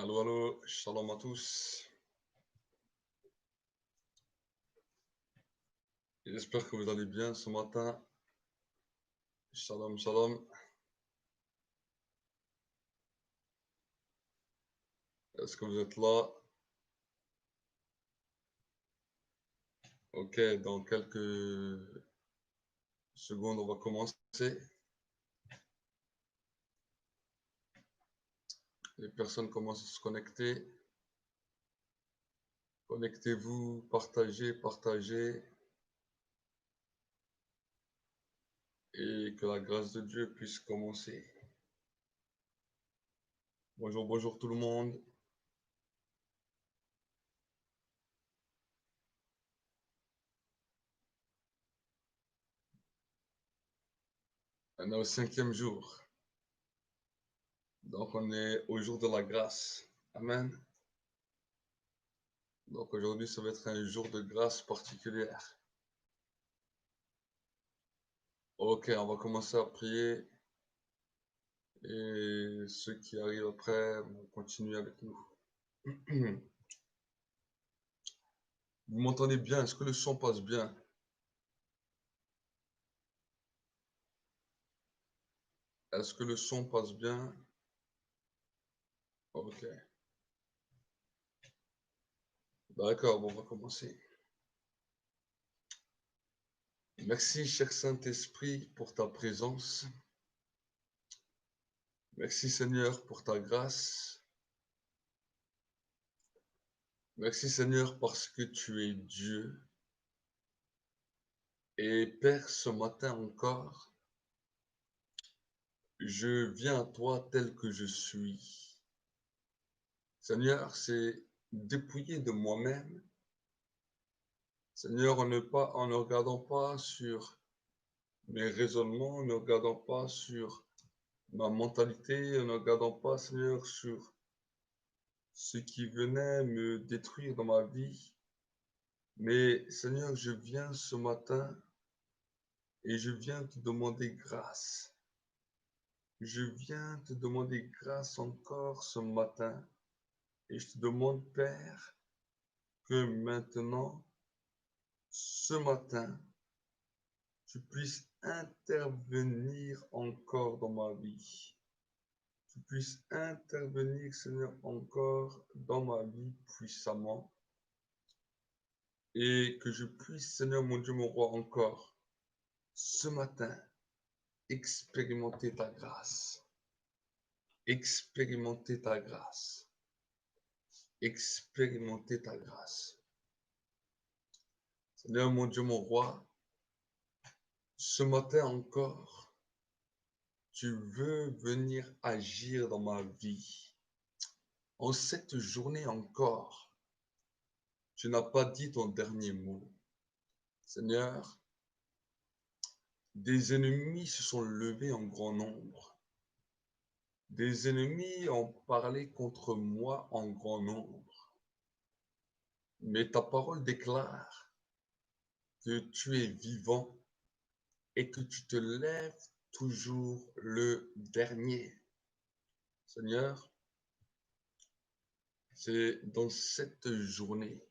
Allô, allô, shalom à tous. J'espère que vous allez bien ce matin. Shalom, shalom. Est-ce que vous êtes là? Ok, dans quelques secondes, on va commencer. Les personnes commencent à se connecter. Connectez-vous, partagez, partagez. Et que la grâce de Dieu puisse commencer. Bonjour, bonjour tout le monde. On est au 5e jour. Donc on est au jour de la grâce. Amen. Donc aujourd'hui, ça va être un jour de grâce particulière. Ok, on va commencer à prier. Et ceux qui arrivent après vont continuer avec nous. Vous m'entendez bien? Est-ce que le son passe bien? Est-ce que le son passe bien? Ok. D'accord, bon, on va commencer. Merci, cher Saint-Esprit, pour ta présence. Merci, Seigneur, pour ta grâce. Merci, Seigneur, parce que tu es Dieu. Et Père, ce matin encore, je viens à toi tel que je suis. Seigneur, c'est dépouillé de moi-même. Seigneur, en ne regardant pas sur mes raisonnements, en ne regardant pas sur ma mentalité, en ne regardant pas, Seigneur, sur ce qui venait me détruire dans ma vie. Mais Seigneur, je viens ce matin et je viens te demander grâce. Je viens te demander grâce encore ce matin. Et je te demande, Père, que maintenant, ce matin, tu puisses intervenir encore dans ma vie. Tu puisses intervenir, Seigneur, encore dans ma vie puissamment. Et que je puisse, Seigneur, mon Dieu, mon roi, encore, ce matin, expérimenter ta grâce. Expérimenter ta grâce. Expérimenter ta grâce. Seigneur, mon Dieu, mon roi, ce matin encore, tu veux venir agir dans ma vie. En cette journée encore, tu n'as pas dit ton dernier mot. Seigneur, des ennemis se sont levés en grand nombre. Des ennemis ont parlé contre moi en grand nombre. Mais ta parole déclare que tu es vivant et que tu te lèves toujours le dernier. Seigneur, c'est dans cette journée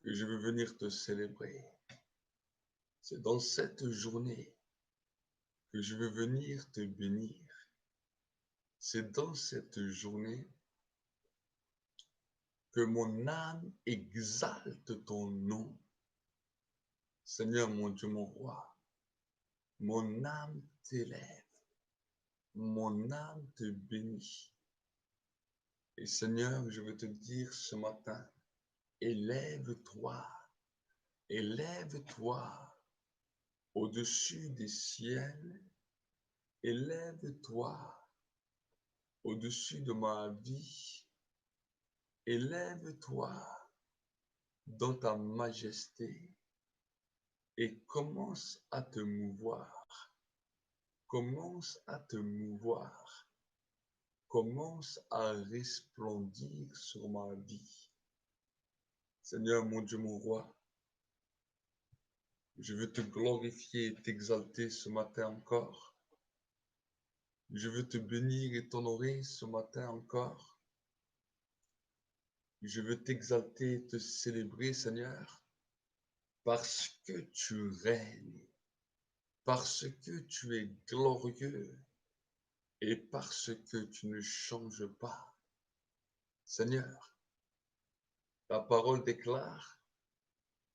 que je veux venir te célébrer. C'est dans cette journée que je veux venir te bénir. C'est dans cette journée que mon âme exalte ton nom. Seigneur, mon Dieu, mon roi, mon âme t'élève, mon âme te bénit. Et Seigneur, je veux te dire ce matin, élève-toi, élève-toi au-dessus des ciels, élève-toi au-dessus de ma vie, élève-toi dans ta majesté et commence à te mouvoir, commence à te mouvoir, commence à resplendir sur ma vie. Seigneur, mon Dieu, mon roi, je veux te glorifier et t'exalter ce matin encore. Je veux te bénir et t'honorer ce matin encore. Je veux t'exalter et te célébrer, Seigneur, parce que tu règnes, parce que tu es glorieux et parce que tu ne changes pas. Seigneur, ta parole déclare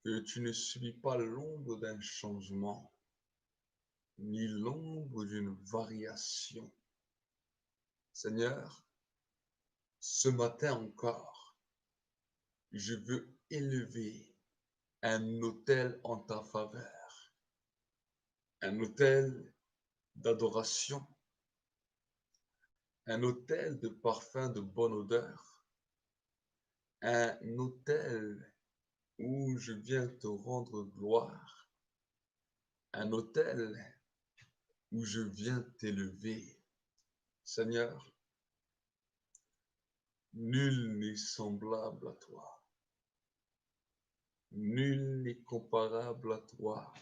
que tu ne subis pas l'ombre d'un changement, ni l'ombre d'une variation. Seigneur, ce matin encore, je veux élever un autel en ta faveur, un autel d'adoration, un autel de parfum de bonne odeur, un autel où je viens te rendre gloire, un autel où je viens t'élever. Seigneur, nul n'est semblable à toi, nul n'est comparable à toi,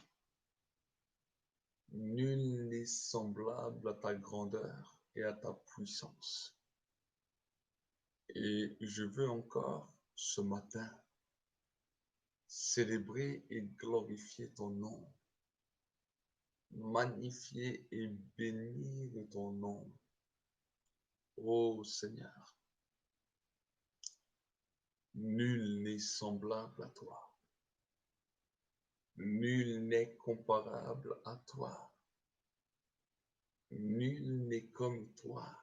nul n'est semblable à ta grandeur et à ta puissance. Et je veux encore ce matin célébrer et glorifier ton nom, magnifier et bénir ton nom. Ô Seigneur, nul n'est semblable à toi, nul n'est comparable à toi, nul n'est comme toi.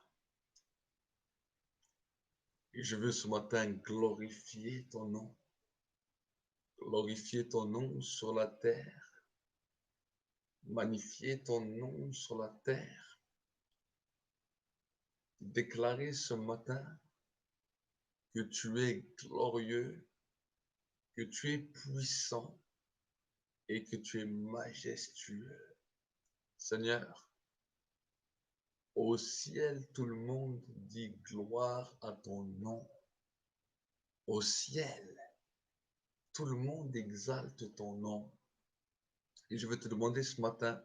Et je veux ce matin glorifier ton nom sur la terre, magnifier ton nom sur la terre, déclarer ce matin que tu es glorieux, que tu es puissant et que tu es majestueux. Seigneur, au ciel, tout le monde dit gloire à ton nom. Au ciel, tout le monde exalte ton nom. Et je veux te demander ce matin,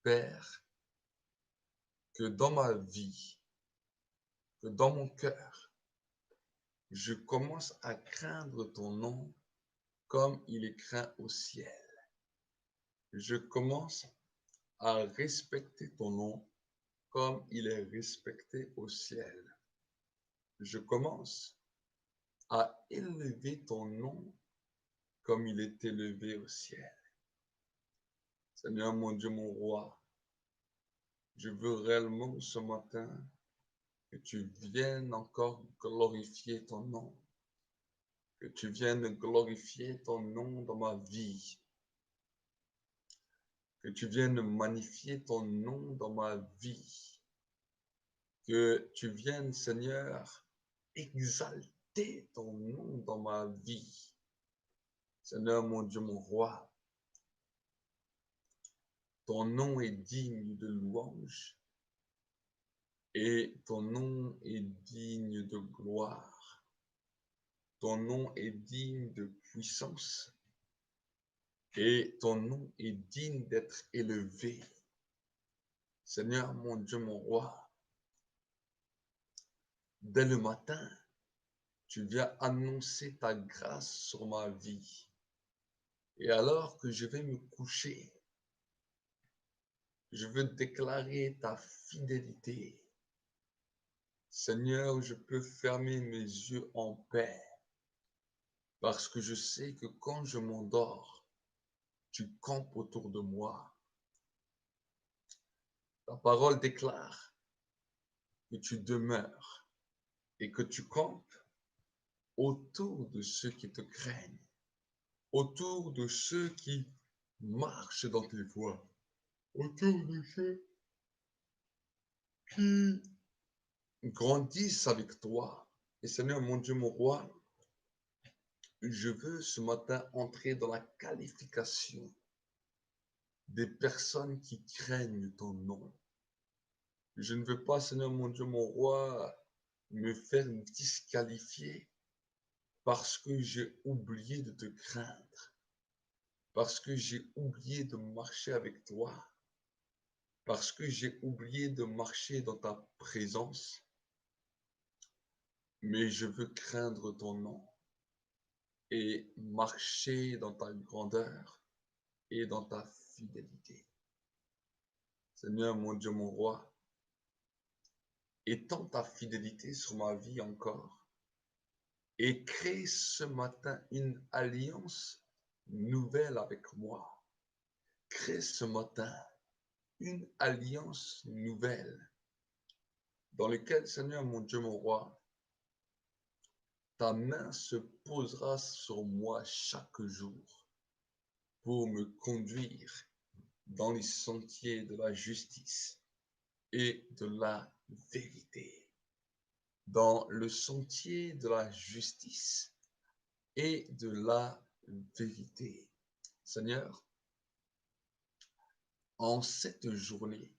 Père, que dans ma vie, que dans mon cœur, je commence à craindre ton nom comme il est craint au ciel. Je commence à respecter ton nom comme il est respecté au ciel. Je commence à élever ton nom comme il est élevé au ciel. Seigneur mon Dieu, mon roi, je veux réellement ce matin que tu viennes encore glorifier ton nom, que tu viennes glorifier ton nom dans ma vie, que tu viennes magnifier ton nom dans ma vie, que tu viennes, Seigneur, exalter ton nom dans ma vie. Seigneur mon Dieu, mon roi, ton nom est digne de louange et ton nom est digne de gloire. Ton nom est digne de puissance et ton nom est digne d'être élevé. Seigneur mon Dieu, mon roi, dès le matin, tu viens annoncer ta grâce sur ma vie. Et alors que je vais me coucher, je veux déclarer ta fidélité. Seigneur, je peux fermer mes yeux en paix parce que je sais que quand je m'endors, tu campes autour de moi. Ta parole déclare que tu demeures et que tu campes autour de ceux qui te craignent, autour de ceux qui marchent dans tes voies, autour de ceux qui grandissent avec toi. Et Seigneur, mon Dieu, mon roi, je veux ce matin entrer dans la qualification des personnes qui craignent ton nom. Je ne veux pas, Seigneur, mon Dieu, mon roi, me faire disqualifier parce que j'ai oublié de te craindre, parce que j'ai oublié de marcher avec toi. parce que j'ai oublié de marcher dans ta présence, mais je veux craindre ton nom et marcher dans ta grandeur et dans ta fidélité. Seigneur, mon Dieu, mon roi, étends ta fidélité sur ma vie encore et crée ce matin une alliance nouvelle avec moi. Crée ce matin une alliance nouvelle dans laquelle, Seigneur, mon Dieu, mon roi, ta main se posera sur moi chaque jour pour me conduire dans les sentiers de la justice et de la vérité. Dans le sentier de la justice et de la vérité. Seigneur, en cette journée,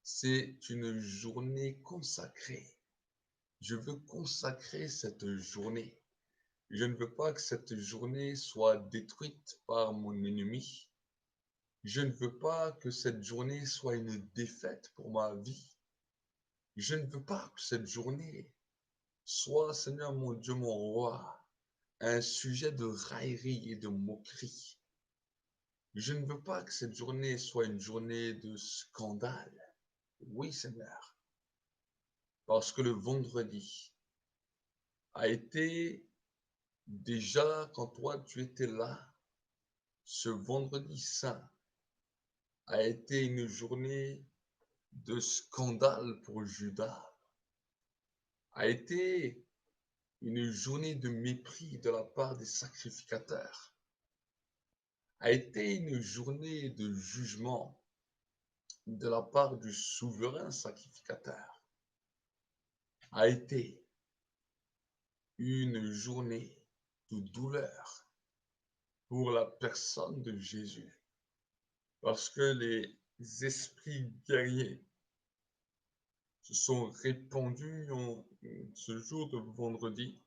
c'est une journée consacrée. Je veux consacrer cette journée. Je ne veux pas que cette journée soit détruite par mon ennemi. Je ne veux pas que cette journée soit une défaite pour ma vie. Je ne veux pas que cette journée soit, Seigneur mon Dieu, mon roi, un sujet de raillerie et de moquerie. Je ne veux pas que cette journée soit une journée de scandale. Oui, Seigneur, parce que le vendredi a été déjà, quand toi tu étais là, ce vendredi saint a été une journée de scandale pour Judas, a été une journée de mépris de la part des sacrificateurs, a été une journée de jugement de la part du souverain sacrificateur, a été une journée de douleur pour la personne de Jésus, parce que les esprits guerriers se sont répandus en ce jour de vendredi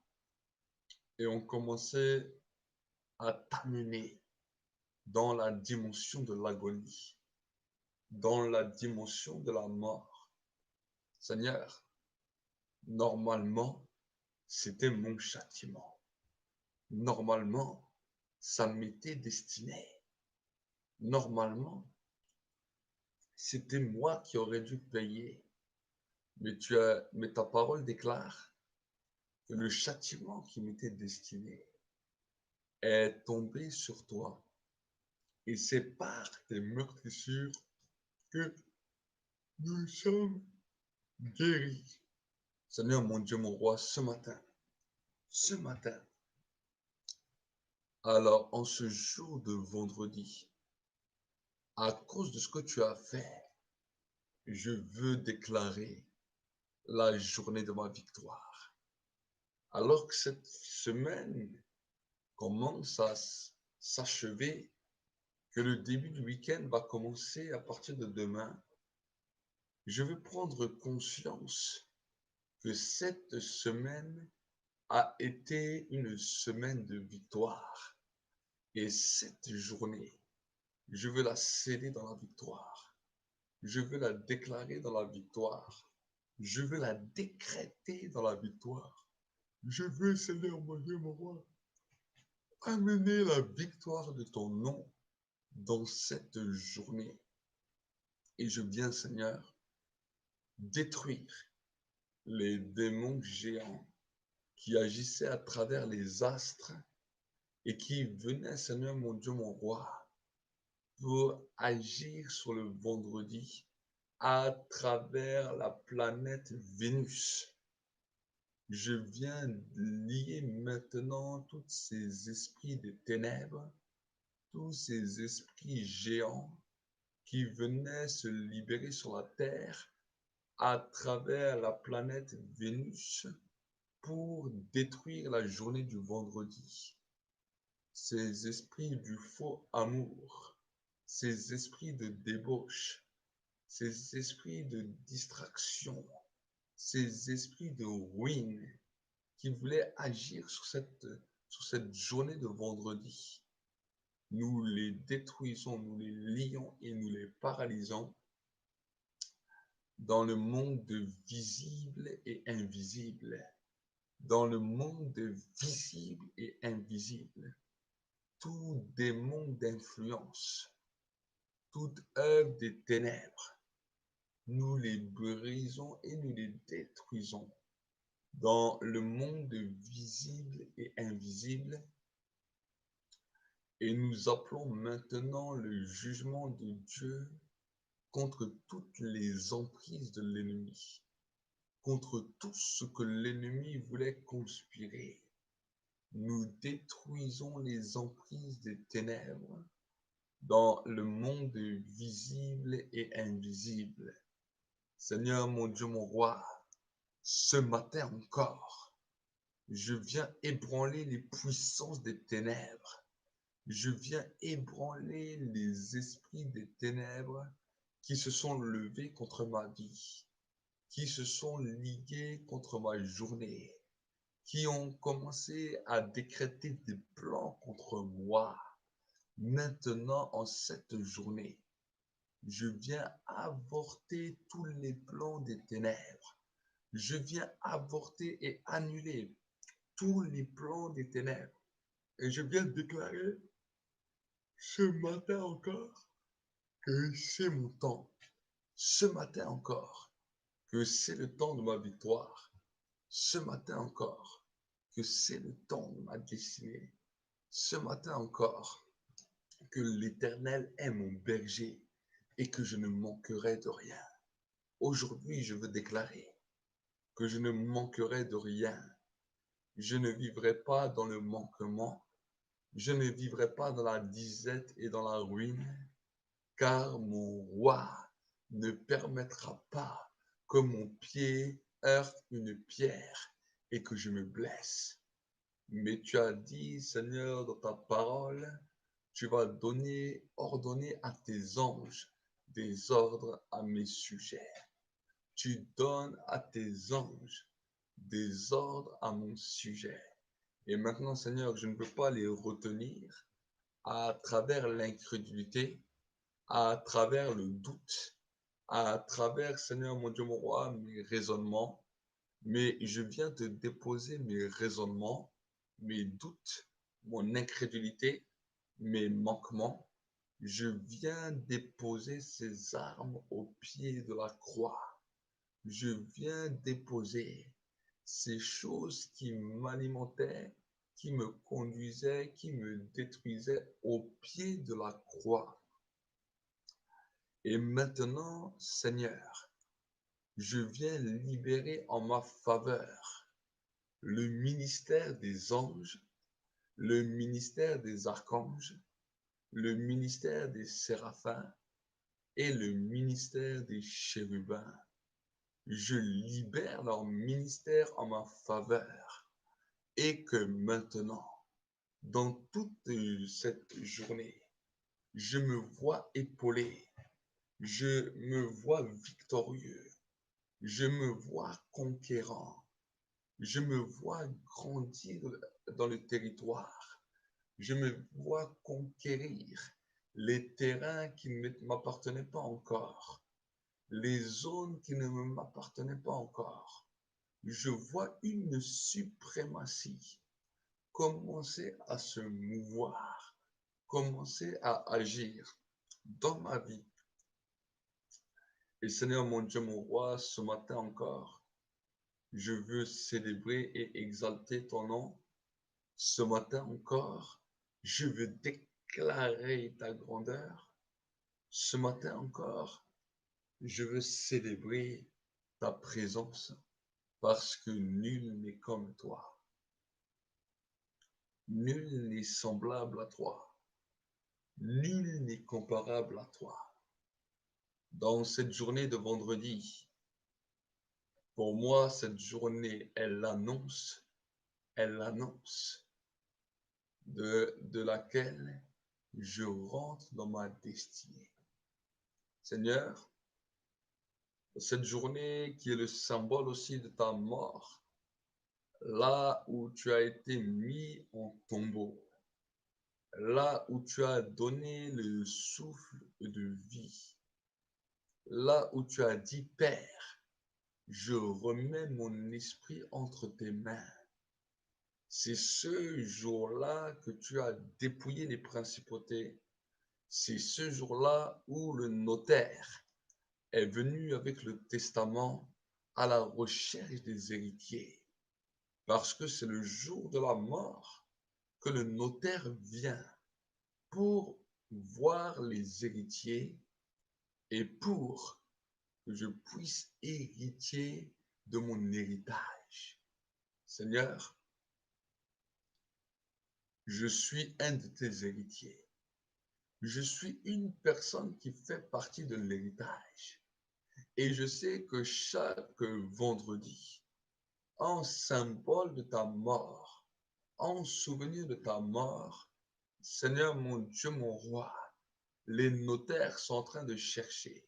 et ont commencé à t'amener dans la dimension de l'agonie, dans la dimension de la mort. Seigneur, normalement, c'était mon châtiment. Normalement, ça m'était destiné. Normalement, c'était moi qui aurais dû payer. Mais ta parole déclare que le châtiment qui m'était destiné est tombé sur toi. Et c'est par tes meurtrissures que nous sommes guéris. Seigneur mon Dieu, mon roi, ce matin, alors en ce jour de vendredi, à cause de ce que tu as fait, je veux déclarer la journée de ma victoire. Alors que cette semaine commence à s'achever, que le début du week-end va commencer à partir de demain, je veux prendre conscience que cette semaine a été une semaine de victoire. Et cette journée, je veux la sceller dans la victoire. Je veux la déclarer dans la victoire. Je veux la décréter dans la victoire. Je veux, Seigneur mon Dieu, mon roi, amener la victoire de ton nom dans cette journée. Et je viens, Seigneur, détruire les démons géants qui agissaient à travers les astres et qui venaient, Seigneur mon Dieu, mon roi, pour agir sur le vendredi à travers la planète Vénus. Je viens lier maintenant tous ces esprits de ténèbres, tous ces esprits géants qui venaient se libérer sur la Terre à travers la planète Vénus pour détruire la journée du vendredi. Ces esprits du faux amour, ces esprits de débauche, ces esprits de distraction, ces esprits de ruine qui voulaient agir sur cette journée de vendredi. Nous les détruisons, nous les lions et nous les paralysons dans le monde visible et invisible, dans le monde visible et invisible, tout démon d'influence, toute œuvre des ténèbres, nous les brisons et nous les détruisons dans le monde visible et invisible, et nous appelons maintenant le jugement de Dieu contre toutes les emprises de l'ennemi, contre tout ce que l'ennemi voulait conspirer. Nous détruisons les emprises des ténèbres dans le monde visible et invisible. Seigneur mon Dieu, mon roi, ce matin encore, je viens ébranler les puissances des ténèbres. Je viens ébranler les esprits des ténèbres qui se sont levés contre ma vie, qui se sont ligués contre ma journée, qui ont commencé à décréter des plans contre moi. Maintenant, en cette journée, je viens avorter tous les plans des ténèbres. Je viens avorter et annuler tous les plans des ténèbres. Et je viens déclarer ce matin encore que c'est mon temps. Ce matin encore que c'est le temps de ma victoire. Ce matin encore que c'est le temps de ma destinée. Ce matin encore que l'Éternel est mon berger et que je ne manquerai de rien. Aujourd'hui, je veux déclarer que je ne manquerai de rien. Je ne vivrai pas dans le manquement. Je ne vivrai pas dans la disette et dans la ruine, car mon roi ne permettra pas que mon pied heurte une pierre et que je me blesse. Mais tu as dit, Seigneur, dans ta parole, tu vas ordonner à tes anges des ordres à mes sujets. Tu donnes à tes anges des ordres à mon sujet. Et maintenant, Seigneur, je ne peux pas les retenir à travers l'incrédulité, à travers le doute, à travers, Seigneur mon Dieu, mon roi, mes raisonnements, mais je viens te déposer mes raisonnements, mes doutes, mon incrédulité, mes manquements. Je viens déposer ces armes au pied de la croix. Je viens déposer ces choses qui m'alimentaient, qui me conduisaient, qui me détruisaient au pied de la croix. Et maintenant, Seigneur, je viens libérer en ma faveur le ministère des anges, le ministère des archanges, le ministère des séraphins et le ministère des chérubins. Je libère leur ministère en ma faveur et que maintenant, dans toute cette journée, je me vois épaulé, je me vois victorieux, je me vois conquérant, je me vois grandir dans le territoire, je me vois conquérir les terrains qui ne m'appartenaient pas encore, les zones qui ne m'appartenaient pas encore. Je vois une suprématie commencer à se mouvoir, commencer à agir dans ma vie. Et Seigneur mon Dieu, mon roi, ce matin encore, je veux célébrer et exalter ton nom. Ce matin encore, je veux déclarer ta grandeur. Ce matin encore, je veux célébrer ta présence parce que nul n'est comme toi. Nul n'est semblable à toi. Nul n'est comparable à toi. Dans cette journée de vendredi, pour moi, cette journée, elle annonce de laquelle je rentre dans ma destinée. Seigneur, cette journée qui est le symbole aussi de ta mort, là où tu as été mis en tombeau, là où tu as donné le souffle de vie, là où tu as dit, Père, je remets mon esprit entre tes mains. C'est ce jour-là que tu as dépouillé les principautés. C'est ce jour-là où le notaire est venu avec le testament à la recherche des héritiers. Parce que c'est le jour de la mort que le notaire vient pour voir les héritiers et pour que je puisse hériter de mon héritage. Seigneur, je suis un de tes héritiers. Je suis une personne qui fait partie de l'héritage. Et je sais que chaque vendredi, en symbole de ta mort, en souvenir de ta mort, Seigneur mon Dieu, mon roi, les notaires sont en train de chercher.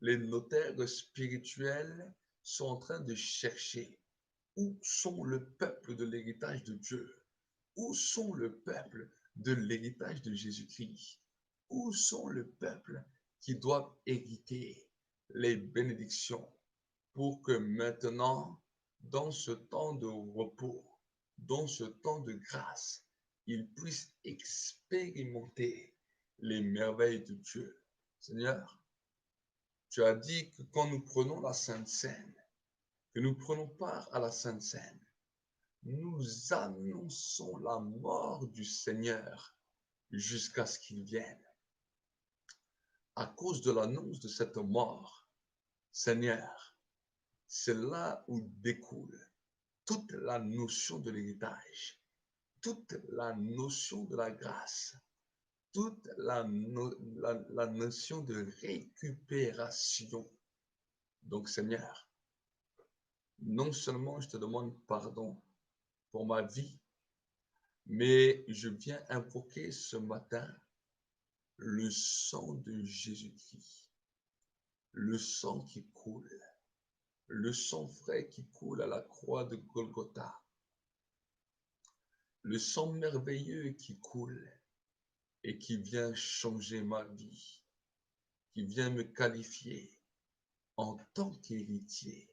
Les notaires spirituels sont en train de chercher où sont le peuple de l'héritage de Dieu, où sont le peuple de l'héritage de Jésus-Christ, où sont le peuple qui doivent hériter les bénédictions pour que maintenant, dans ce temps de repos, dans ce temps de grâce, ils puissent expérimenter les merveilles de Dieu. Seigneur, tu as dit que quand nous prenons la Sainte Seine, que nous prenons part à la Sainte Seine, nous annonçons la mort du Seigneur jusqu'à ce qu'il vienne. À cause de l'annonce de cette mort, Seigneur, c'est là où découle toute la notion de l'héritage, toute la notion de la grâce, toute la notion de récupération. Donc, Seigneur, non seulement je te demande pardon pour ma vie, mais je viens invoquer ce matin le sang de Jésus-Christ, le sang qui coule, le sang frais qui coule à la croix de Golgotha, le sang merveilleux qui coule et qui vient changer ma vie, qui vient me qualifier en tant qu'héritier,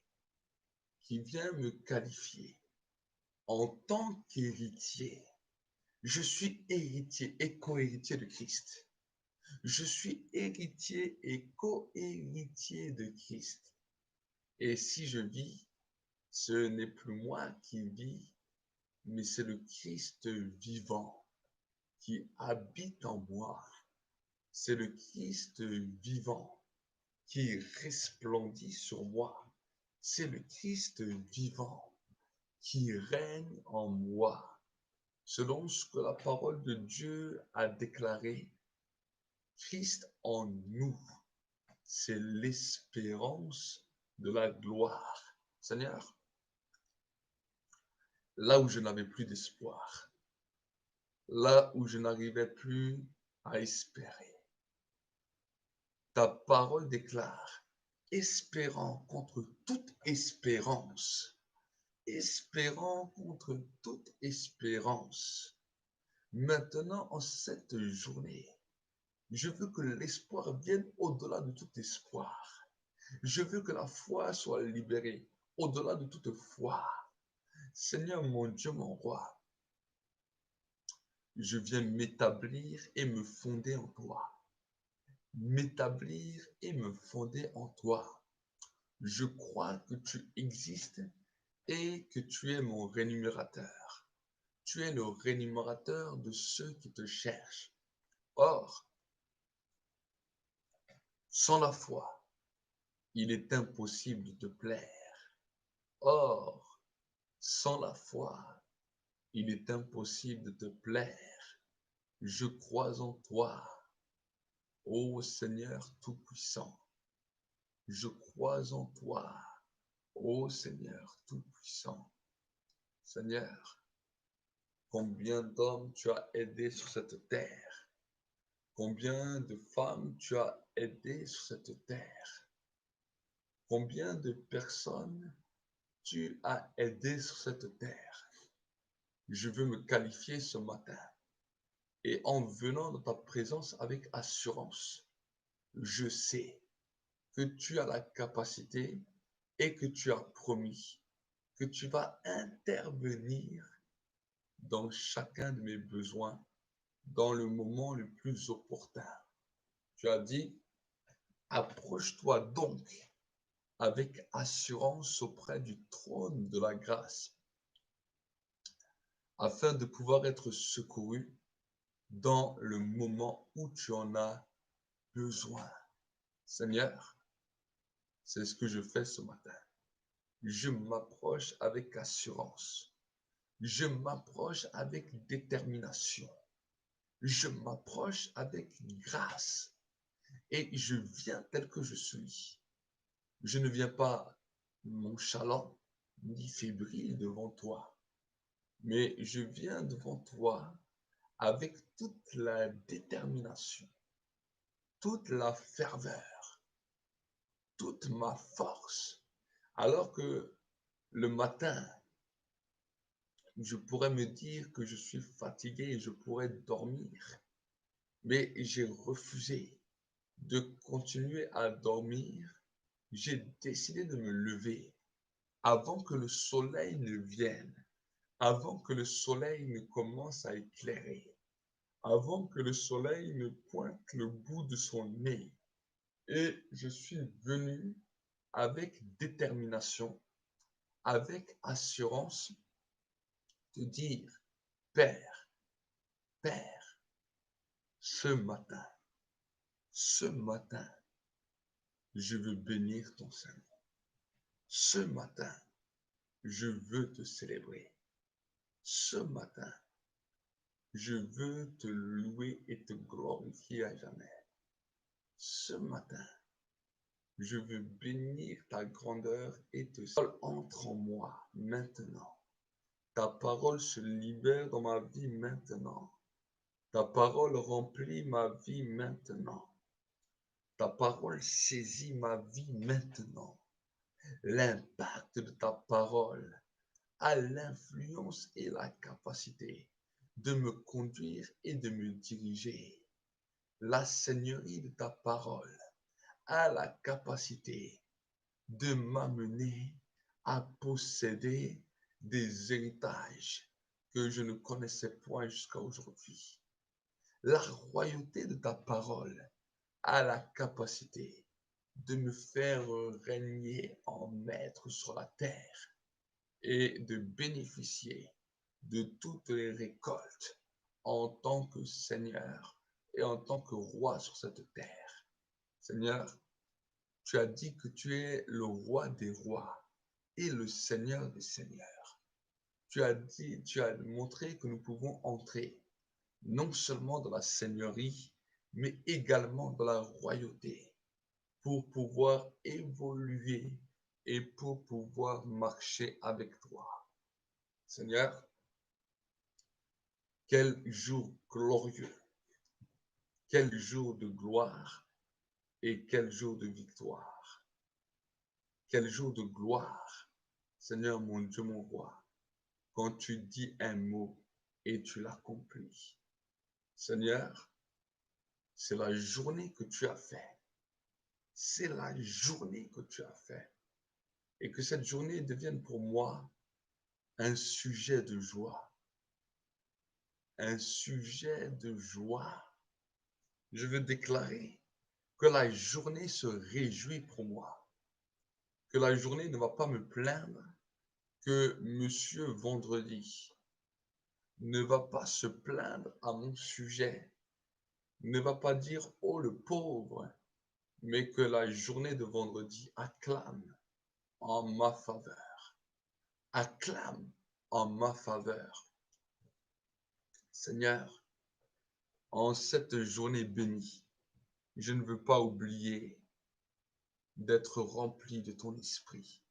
qui vient me qualifier en tant qu'héritier. Je suis héritier et co-héritier de Christ. Je suis héritier et co-héritier de Christ. Et si je vis, ce n'est plus moi qui vis, mais c'est le Christ vivant qui habite en moi. C'est le Christ vivant qui resplendit sur moi. C'est le Christ vivant qui règne en moi. Selon ce que la parole de Dieu a déclaré, Christ en nous, c'est l'espérance de la gloire. Seigneur, là où je n'avais plus d'espoir, là où je n'arrivais plus à espérer, ta parole déclare, espérant contre toute espérance, espérant contre toute espérance. Maintenant, en cette journée, je veux que l'espoir vienne au-delà de tout espoir. Je veux que la foi soit libérée au-delà de toute foi. Seigneur mon Dieu, mon roi, je viens m'établir et me fonder en toi. M'établir et me fonder en toi. Je crois que tu existes et que tu es mon rémunérateur. Tu es le rémunérateur de ceux qui te cherchent. Or, sans la foi, il est impossible de te plaire. Or, sans la foi, il est impossible de te plaire. Je crois en toi, ô Seigneur Tout-Puissant. Je crois en toi, ô Seigneur Tout-Puissant. Seigneur, combien d'hommes tu as aidés sur cette terre? Combien de femmes tu as aidées sur cette terre? Combien de personnes tu as aidées sur cette terre? Je veux me qualifier ce matin et en venant dans ta présence avec assurance, je sais que tu as la capacité et que tu as promis que tu vas intervenir dans chacun de mes besoins dans le moment le plus opportun. Tu as dit, approche-toi donc avec assurance auprès du trône de la grâce, afin de pouvoir être secouru dans le moment où tu en as besoin. Seigneur, c'est ce que je fais ce matin. Je m'approche avec assurance. Je m'approche avec détermination. Je m'approche avec grâce et je viens tel que je suis. Je ne viens pas nonchalant ni fébrile devant toi, mais je viens devant toi avec toute la détermination, toute la ferveur, toute ma force, alors que le matin, je pourrais me dire que je suis fatigué et je pourrais dormir, mais j'ai refusé de continuer à dormir. J'ai décidé de me lever avant que le soleil ne vienne, avant que le soleil ne commence à éclairer, avant que le soleil ne pointe le bout de son nez. Et je suis venu avec détermination, avec assurance, te dire, Père, Père, ce matin, je veux bénir ton Saint-Nom. Ce matin, je veux te célébrer. Ce matin, je veux te louer et te glorifier à jamais. Ce matin, je veux bénir ta grandeur et te parole entre en moi maintenant. Ta parole se libère dans ma vie maintenant. Ta parole remplit ma vie maintenant. Ta parole saisit ma vie maintenant. L'impact de ta parole a l'influence et la capacité de me conduire et de me diriger. La seigneurie de ta parole a la capacité de m'amener à posséder des héritages que je ne connaissais point jusqu'à aujourd'hui. La royauté de ta parole a la capacité de me faire régner en maître sur la terre et de bénéficier de toutes les récoltes en tant que Seigneur et en tant que roi sur cette terre. Seigneur, tu as dit que tu es le roi des rois et le Seigneur des seigneurs. Tu as dit, tu as montré que nous pouvons entrer non seulement dans la seigneurie, mais également dans la royauté pour pouvoir évoluer et pour pouvoir marcher avec toi. Seigneur, quel jour glorieux, quel jour de gloire et quel jour de victoire. Quel jour de gloire, Seigneur mon Dieu, mon roi, quand tu dis un mot et tu l'accomplis. Seigneur, c'est la journée que tu as faite. C'est la journée que tu as faite. Et que cette journée devienne pour moi un sujet de joie. Un sujet de joie. Je veux déclarer que la journée se réjouit pour moi. Que la journée ne va pas me plaindre que Monsieur Vendredi ne va pas se plaindre à mon sujet, ne va pas dire oh le pauvre, mais que la journée de vendredi acclame en ma faveur, acclame en ma faveur. Seigneur, en cette journée bénie, je ne veux pas oublier d'être rempli de ton esprit.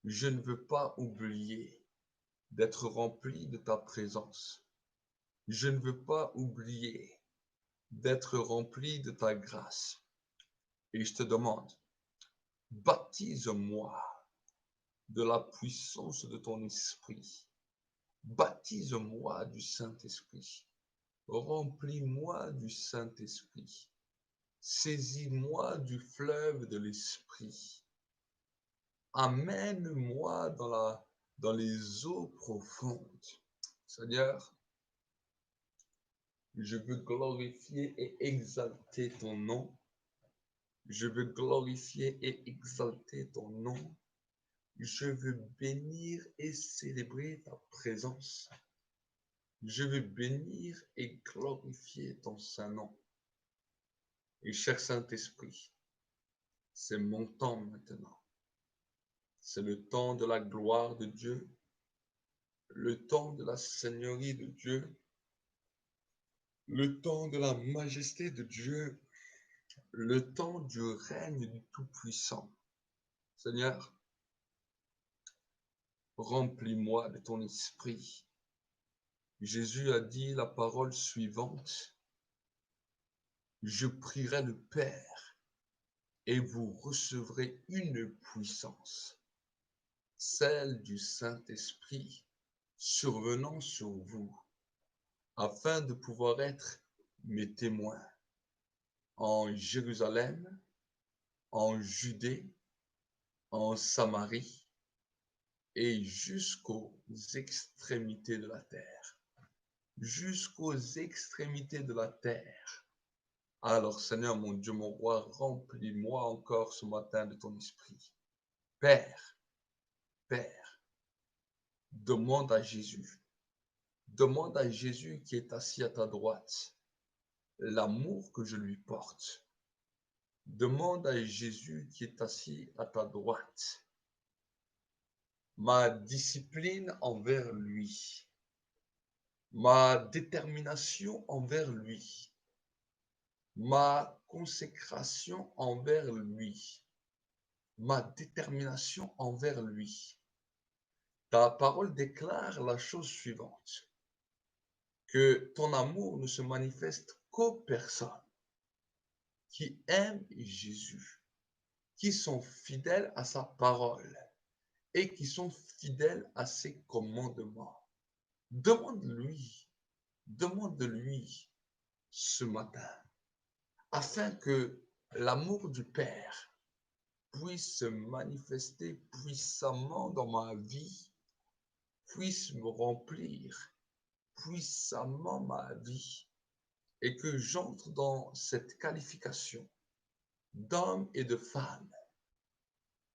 Je ne veux pas oublier d'être rempli de ta présence. Je ne veux pas oublier d'être rempli de ta grâce. Et je te demande, baptise-moi de la puissance de ton esprit. Baptise-moi du Saint-Esprit. Remplis-moi du Saint-Esprit. Saisis-moi du fleuve de l'esprit. Amène-moi dans les eaux profondes. Seigneur, je veux glorifier et exalter ton nom. Je veux glorifier et exalter ton nom. Je veux bénir et célébrer ta présence. Je veux bénir et glorifier ton Saint-Nom. Et cher Saint-Esprit, c'est mon temps maintenant. C'est le temps de la gloire de Dieu, le temps de la seigneurie de Dieu, le temps de la majesté de Dieu, le temps du règne du Tout-Puissant. Seigneur, remplis-moi de ton esprit. Jésus a dit la parole suivante: je prierai le Père et vous recevrez une puissance, celle du Saint-Esprit, survenant sur vous, afin de pouvoir être mes témoins en Jérusalem, en Judée, en Samarie et jusqu'aux extrémités de la terre. Jusqu'aux extrémités de la terre. Alors, Seigneur, mon Dieu, mon roi, remplis-moi encore ce matin de ton esprit. Père, Père, demande à Jésus qui est assis à ta droite, l'amour que je lui porte. Demande à Jésus qui est assis à ta droite, ma discipline envers lui, ma détermination envers lui, ma consécration envers lui, ma détermination envers lui. Ta parole déclare la chose suivante, que ton amour ne se manifeste qu'aux personnes qui aiment Jésus, qui sont fidèles à sa parole et qui sont fidèles à ses commandements. Demande-lui, demande-lui ce matin, afin que l'amour du Père puisse se manifester puissamment dans ma vie, puisse me remplir puissamment ma vie, et que j'entre dans cette qualification d'homme et de femme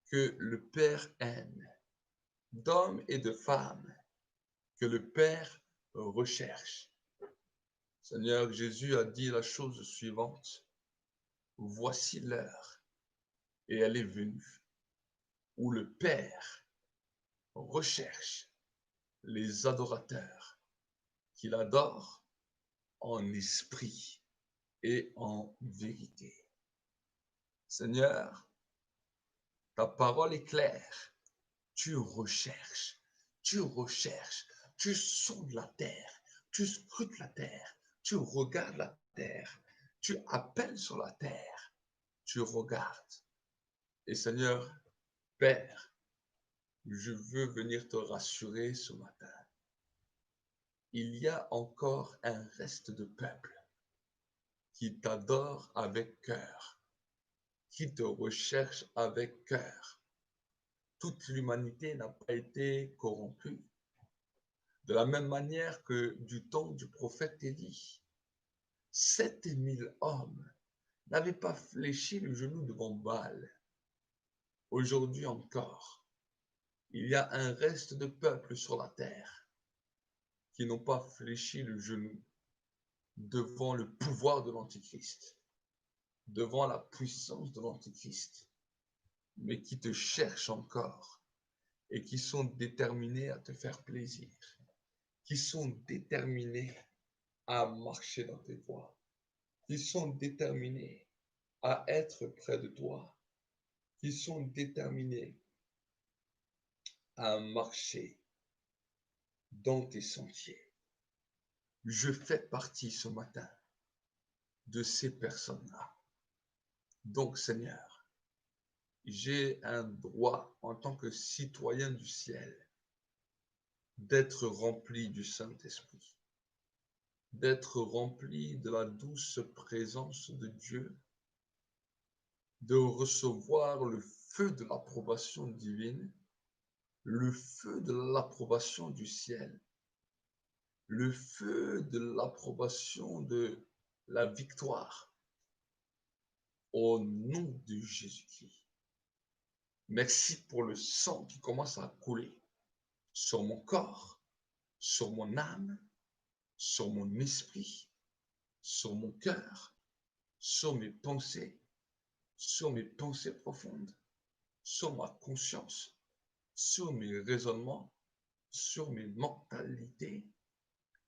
que le Père aime, d'homme et de femme que le Père recherche. Seigneur, Jésus a dit la chose suivante: voici l'heure, et elle est venue, où le Père recherche les adorateurs qu'il adore en esprit et en vérité. Seigneur, ta parole est claire. Tu recherches, tu sondes la terre, tu scrutes la terre, tu regardes la terre, tu appelles sur la terre, tu regardes. Et Seigneur, Père, je veux venir te rassurer ce matin. Il y a encore un reste de peuple qui t'adore avec cœur, qui te recherche avec cœur. Toute l'humanité n'a pas été corrompue. De la même manière que du temps du prophète Élie, 7000 hommes n'avaient pas fléchi le genou devant Baal. Aujourd'hui encore, il y a un reste de peuple sur la terre qui n'ont pas fléchi le genou devant le pouvoir de l'Antichrist, devant la puissance de l'Antichrist, mais qui te cherchent encore et qui sont déterminés à te faire plaisir, qui sont déterminés à marcher dans tes voies, qui sont déterminés à être près de toi, qui sont déterminés à marcher dans tes sentiers. Je fais partie ce matin de ces personnes-là. Donc, Seigneur, j'ai un droit en tant que citoyen du ciel d'être rempli du Saint-Esprit, d'être rempli de la douce présence de Dieu, de recevoir le feu de l'approbation divine, le feu de l'approbation du ciel, le feu de l'approbation de la victoire au nom de Jésus-Christ. Merci pour le sang qui commence à couler sur mon corps, sur mon âme, sur mon esprit, sur mon cœur, sur mes pensées profondes, sur ma conscience, sur mes raisonnements, sur mes mentalités,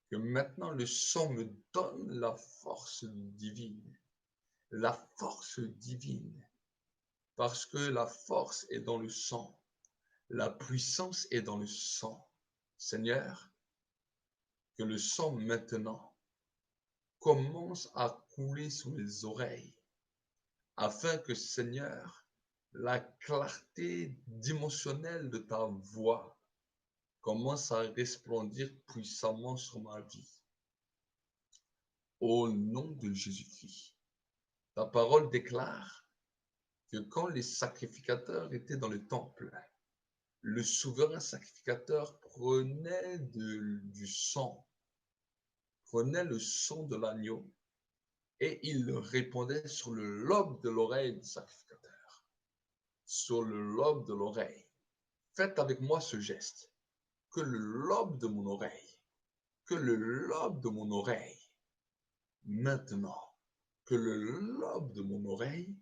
que maintenant le sang me donne la force divine, parce que la force est dans le sang, la puissance est dans le sang. Seigneur, que le sang maintenant commence à couler sous mes oreilles, afin que, Seigneur, la clarté dimensionnelle de ta voix commence à resplendir puissamment sur ma vie. Au nom de Jésus-Christ. Ta parole déclare que quand les sacrificateurs étaient dans le temple, le souverain sacrificateur prenait du sang, prenait le sang de l'agneau et il le répandait sur le lobe de l'oreille du sacrificateur. Sur le lobe de l'oreille. Faites avec moi ce geste. Que le lobe de mon oreille, que le lobe de mon oreille, maintenant, que le lobe de mon oreille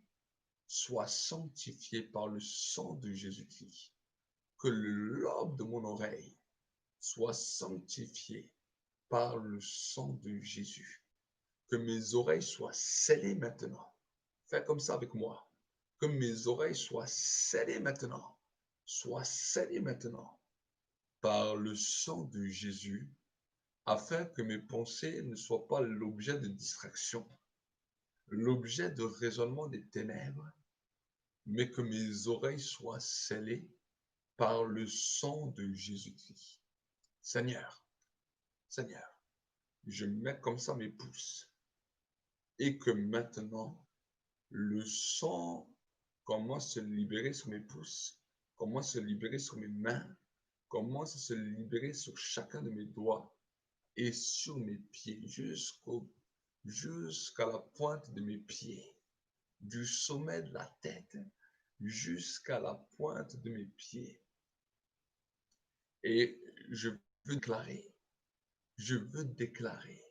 soit sanctifié par le sang de Jésus-Christ. Que le lobe de mon oreille soit sanctifié par le sang de Jésus. Que mes oreilles soient scellées maintenant. Faites comme ça avec moi. Que mes oreilles soient scellées maintenant. Soient scellées maintenant par le sang de Jésus, afin que mes pensées ne soient pas l'objet de distraction, l'objet de raisonnement des ténèbres, mais que mes oreilles soient scellées par le sang de Jésus-Christ. Seigneur, Seigneur, je mets comme ça mes pouces et que maintenant, le sang commence à se libérer sur mes pouces, commence à se libérer sur mes mains, commence à se libérer sur chacun de mes doigts et sur mes pieds, jusqu'à la pointe de mes pieds, du sommet de la tête jusqu'à la pointe de mes pieds. Et je veux déclarer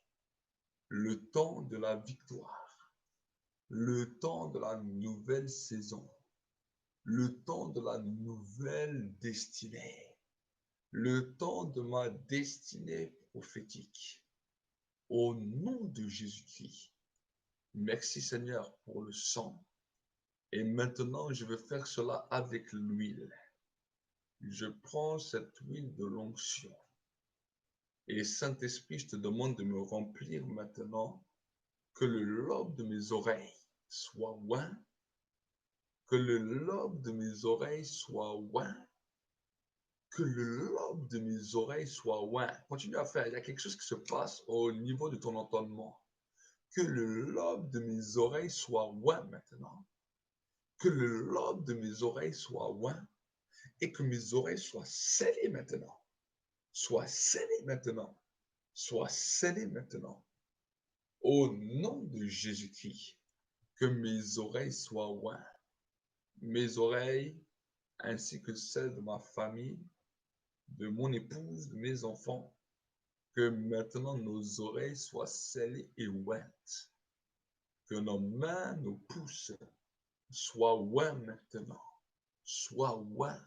le temps de la victoire, le temps de la nouvelle saison, le temps de la nouvelle destinée, le temps de ma destinée prophétique. Au nom de Jésus-Christ. Merci Seigneur pour le sang. Et maintenant, je veux faire cela avec l'huile. Je prends cette huile de l'onction. Et Saint-Esprit, je te demande de me remplir maintenant, que le lobe de mes oreilles soit oint, que le lobe de mes oreilles soit oint, que le lobe de mes oreilles soit oint. Continue à faire, il y a quelque chose qui se passe au niveau de ton entendement. Que le lobe de mes oreilles soit oint maintenant. Que le lobe de mes oreilles soit oint et que mes oreilles soient scellées maintenant. Soient scellées maintenant. Soient scellées maintenant. Au nom de Jésus-Christ, que mes oreilles soient ointes. Mes oreilles ainsi que celles de ma famille, de mon épouse, de mes enfants, que maintenant nos oreilles soient scellées et ointes. Que nos mains, nos pouces soient oints maintenant. Soient oints.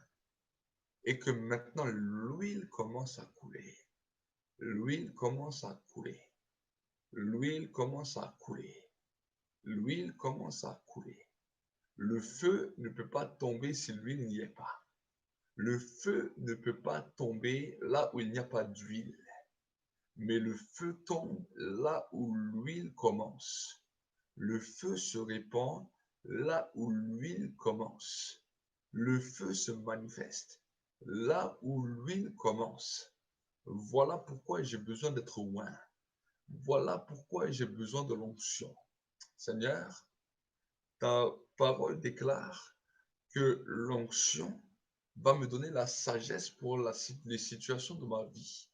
Et que maintenant l'huile commence à couler. L'huile commence à couler. L'huile commence à couler. L'huile commence à couler. Le feu ne peut pas tomber si l'huile n'y est pas. Le feu ne peut pas tomber là où il n'y a pas d'huile. Mais le feu tombe là où l'huile commence. Le feu se répand là où l'huile commence. Le feu se manifeste là où l'huile commence. Voilà pourquoi j'ai besoin d'être oint. Voilà pourquoi j'ai besoin de l'onction. Seigneur, Ta parole déclare que l'onction va me donner la sagesse pour les situations de ma vie.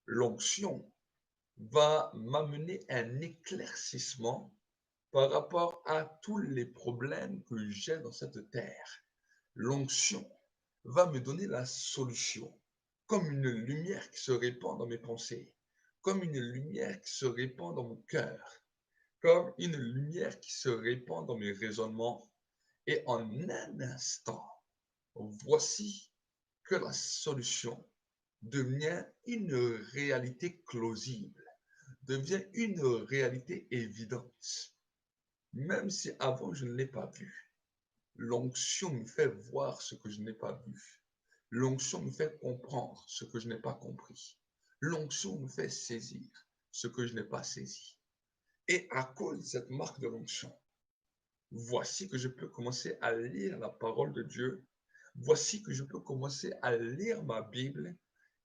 L'onction va m'amener un éclaircissement par rapport à tous les problèmes que j'ai dans cette terre. L'onction va me donner la solution, comme une lumière qui se répand dans mes pensées, comme une lumière qui se répand dans mon cœur, comme une lumière qui se répand dans mes raisonnements. Et en un instant, voici que la solution devient une réalité plausible, devient une réalité évidente, même si avant je ne l'ai pas vue. L'onction me fait voir ce que je n'ai pas vu. L'onction me fait comprendre ce que je n'ai pas compris. L'onction me fait saisir ce que je n'ai pas saisi. Et à cause de cette marque de l'onction, voici que je peux commencer à lire la parole de Dieu. Voici que je peux commencer à lire ma Bible.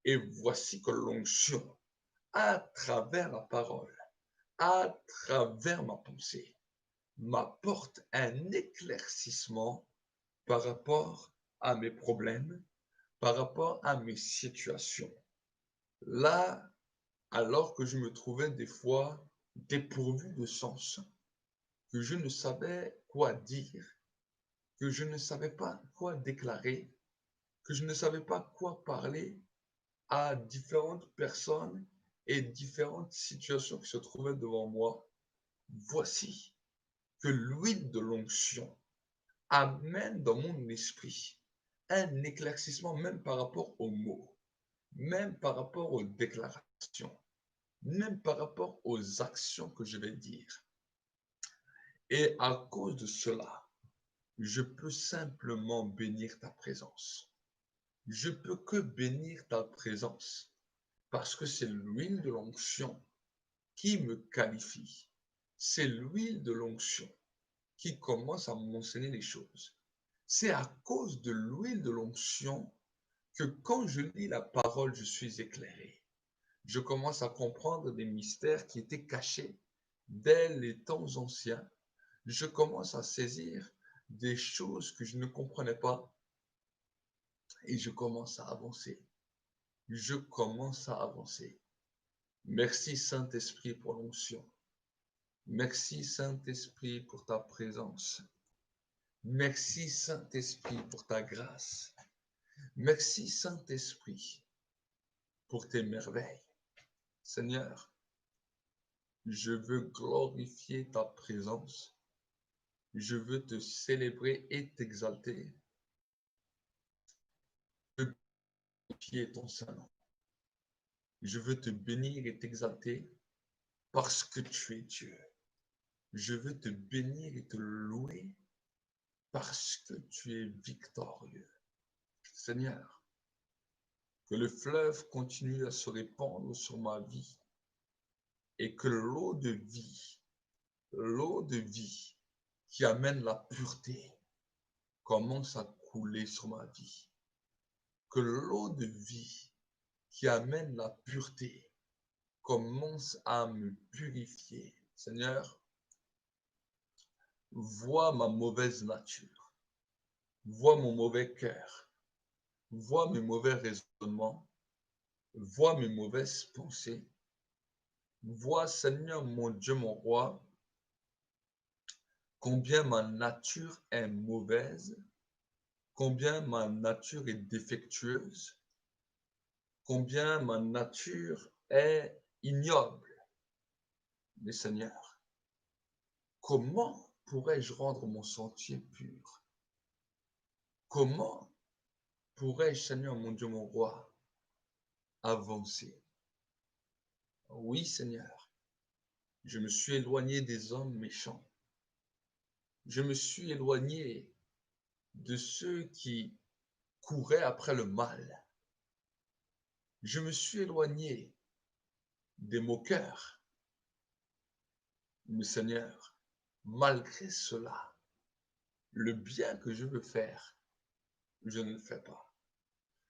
Et voici que l'onction, à travers la parole, à travers ma pensée, m'apporte un éclaircissement par rapport à mes problèmes, par rapport à mes situations. Là, alors que je me trouvais des fois dépourvu de sens, que je ne savais quoi dire, que je ne savais pas quoi déclarer, que je ne savais pas quoi parler à différentes personnes et différentes situations qui se trouvaient devant moi, voici que l'huile de l'onction amène dans mon esprit un éclaircissement même par rapport aux mots, même par rapport aux déclarations, même par rapport aux actions que je vais dire. Et à cause de cela, je peux simplement bénir ta présence. Je peux que bénir ta présence parce que c'est l'huile de l'onction qui me qualifie. C'est l'huile de l'onction qui commence à m'enseigner les choses. C'est à cause de l'huile de l'onction que quand je lis la parole, je suis éclairé. Je commence à comprendre des mystères qui étaient cachés dès les temps anciens. Je commence à saisir des choses que je ne comprenais pas et je commence à avancer. Je commence à avancer. Merci Saint-Esprit pour l'onction. Merci Saint-Esprit pour ta présence. Merci Saint-Esprit pour ta grâce. Merci Saint-Esprit pour tes merveilles. Seigneur, je veux glorifier ta présence. Je veux te célébrer et t'exalter. Je veux glorifier ton Saint-Nom. Je veux te bénir et t'exalter parce que tu es Dieu. Je veux te bénir et te louer parce que tu es victorieux. Seigneur, que le fleuve continue à se répandre sur ma vie et que l'eau de vie qui amène la pureté commence à couler sur ma vie. Que l'eau de vie qui amène la pureté commence à me purifier. Seigneur, vois ma mauvaise nature, vois mon mauvais cœur, vois mes mauvais raisonnements, vois mes mauvaises pensées. Vois, Seigneur, mon Dieu, mon roi, combien ma nature est mauvaise, combien ma nature est défectueuse, combien ma nature est ignoble. Mais Seigneur, comment pourrais-je rendre mon sentier pur? Comment pourrais-je, Seigneur, mon Dieu, mon roi, avancer? Oui, Seigneur, je me suis éloigné des hommes méchants. Je me suis éloigné de ceux qui couraient après le mal. Je me suis éloigné des moqueurs. Mais Seigneur, malgré cela, le bien que je veux faire, je ne le fais pas.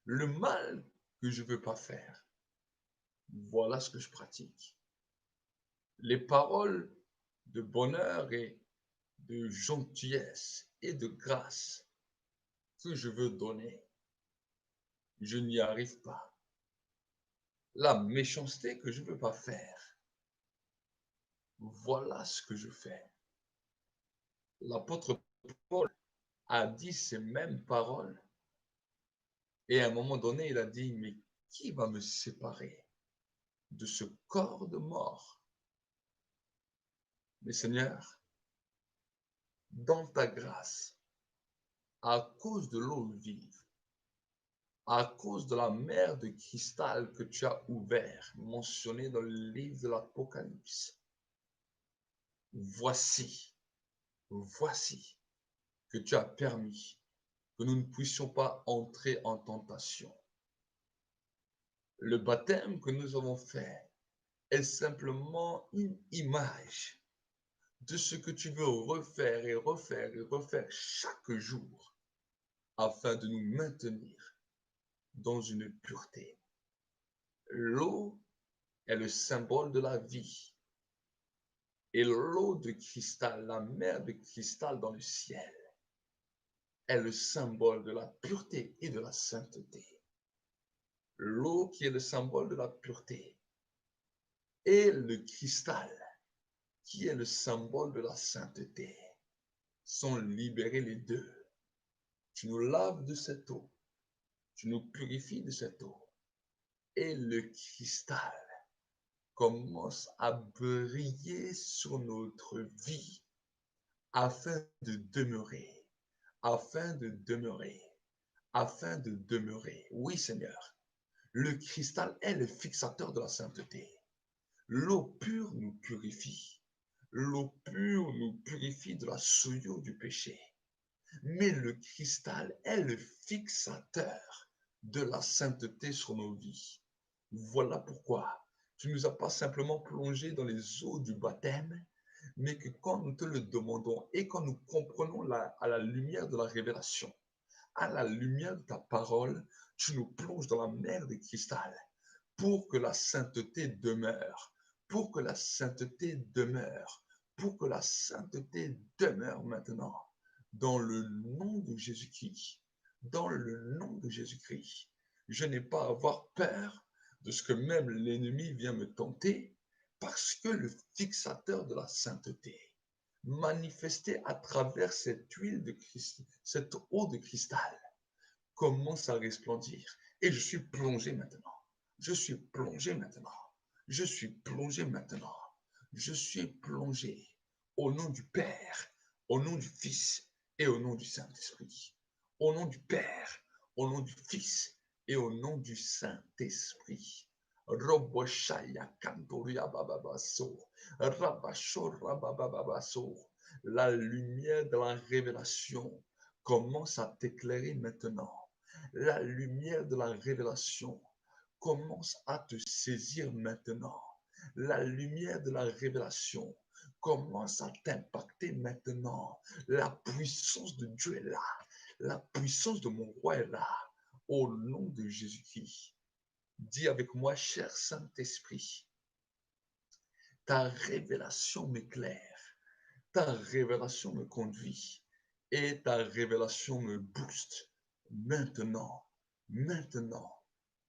Le mal que je ne veux pas faire, voilà ce que je pratique. Les paroles de bonheur et de gentillesse et de grâce que je veux donner, je n'y arrive pas. La méchanceté que je ne veux pas faire, voilà ce que je fais. L'apôtre Paul a dit ces mêmes paroles et à un moment donné, il a dit, mais qui va me séparer de ce corps de mort? Mais Seigneur, dans ta grâce, à cause de l'eau vive, à cause de la mer de cristal que tu as ouvert, mentionné dans le livre de l'Apocalypse, voici, voici que tu as permis que nous ne puissions pas entrer en tentation. Le baptême que nous avons fait est simplement une image de ce que tu veux refaire et refaire et refaire chaque jour afin de nous maintenir dans une pureté. L'eau est le symbole de la vie et l'eau de cristal, la mer de cristal dans le ciel, est le symbole de la pureté et de la sainteté. L'eau qui est le symbole de la pureté et le cristal qui est le symbole de la sainteté sont libérés les deux. Tu nous laves de cette eau, tu nous purifies de cette eau et le cristal commence à briller sur notre vie afin de demeurer, afin de demeurer, afin de demeurer. Oui, Seigneur, le cristal est le fixateur de la sainteté. L'eau pure nous purifie. L'eau pure nous purifie de la souillure du péché. Mais le cristal est le fixateur de la sainteté sur nos vies. Voilà pourquoi tu ne nous as pas simplement plongés dans les eaux du baptême, mais que quand nous te le demandons et quand nous comprenons à la lumière de la révélation, à la lumière de ta parole, tu nous plonges dans la mer de cristal pour que la sainteté demeure, pour que la sainteté demeure, pour que la sainteté demeure maintenant. Dans le nom de Jésus-Christ, dans le nom de Jésus-Christ, je n'ai pas à avoir peur de ce que même l'ennemi vient me tenter, parce que le fixateur de la sainteté, manifesté à travers cette huile de cristal, cette eau de cristal, commence à resplendir. Et je suis plongé maintenant. Je suis plongé maintenant. Je suis plongé maintenant. Je suis plongé au nom du Père, au nom du Fils et au nom du Saint-Esprit. Au nom du Père, au nom du Fils et au nom du Saint-Esprit. Roboshaya Kantoria Bababaso, Rabashora Bababaso. La lumière de la révélation commence à t'éclairer maintenant. La lumière de la révélation commence à te saisir maintenant. La lumière de la révélation commence à t'impacter maintenant. La puissance de Dieu est là. La puissance de mon roi est là. Au nom de Jésus-Christ. Dis avec moi, cher Saint-Esprit, ta révélation m'éclaire, ta révélation me conduit et ta révélation me booste maintenant, maintenant,